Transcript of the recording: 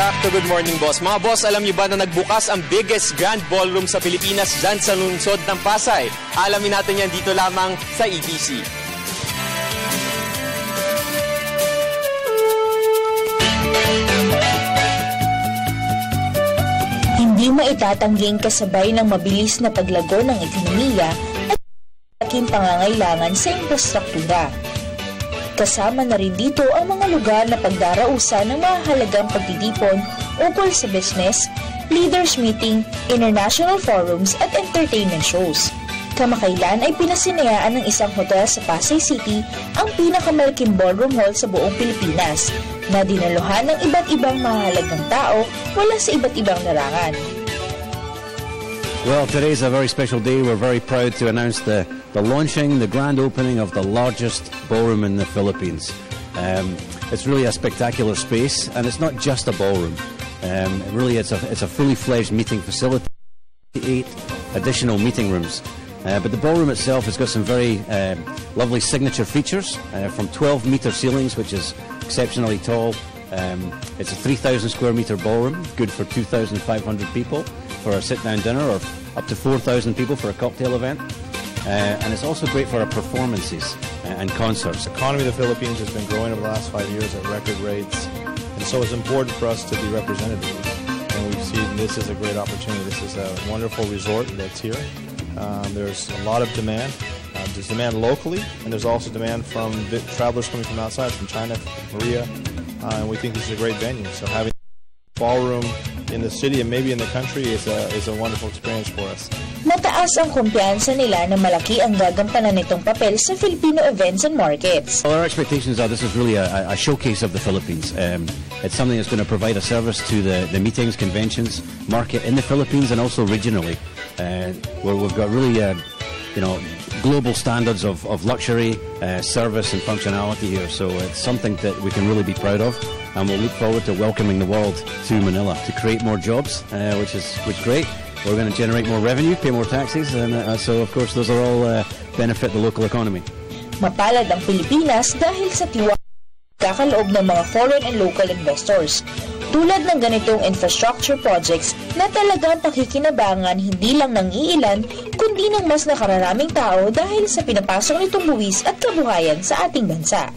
Back to Good Morning Boss. Mga boss, alam niyo ba na nagbukas ang biggest grand ballroom sa Pilipinas dyan sa lungsod ng Pasay? Alamin natin yan dito lamang sa EBC. Hindi maitatangging kasabay ng mabilis na paglago ng ekonomiya at malaking pangangailangan sa infrastruktura. Kasama na rin dito ang mga lugar na pagdarausan ng mahalagang pagtitipon ukol sa business, leaders meeting, international forums at entertainment shows. Kamakailan ay pinasinayaan ng isang hotel sa Pasay City ang pinakamalaking ballroom hall sa buong Pilipinas na dinaluhan ng iba't ibang mahalagang tao mula sa iba't ibang larangan. Well, today is a very special day. We're very proud to announce the launching, the grand opening of the largest ballroom in the Philippines. It's really a spectacular space, and it's not just a ballroom. Really, it's a fully fledged meeting facility, 8 additional meeting rooms. But the ballroom itself has got some very lovely signature features, from 12-meter ceilings, which is exceptionally tall. It's a 3,000 square meter ballroom, good for 2,500 people for a sit-down dinner, or up to 4,000 people for a cocktail event. And it's also great for our performances and concerts. The economy of the Philippines has been growing over the last 5 years at record rates, and so it's important for us to be represented. And we see this is a great opportunity. This is a wonderful resort that's here. There's a lot of demand. There's demand locally, and there's also demand from travelers coming from outside, from China, Korea, and we think this is a great venue. So having a ballroom in the city and maybe in the country is a wonderful experience for us. Mataas ang kumpiyansa nila na malaki ang gagampanan nitong papel sa Filipino events and markets. Well, our expectations are this is really a showcase of the Philippines. It's something that's going to provide a service to the meetings, conventions, market in the Philippines and also regionally. Where we've got really, global standards of luxury, service and functionality here. So it's something that we can really be proud of, and we'll look forward to welcoming the world to Manila to create more jobs, which is great. We're going to generate more revenue, pay more taxes, and so of course those are all benefit the local economy. Mapalad ang Pilipinas dahil sa tiwala kakaloob ng mga foreign and local investors. Tulad ng ganitong infrastructure projects na talagang pakikinabangan hindi lang ng iilan, kundi ng mas nakararaming tao dahil sa pinapasok nitong buwis at kabuhayan sa ating bansa.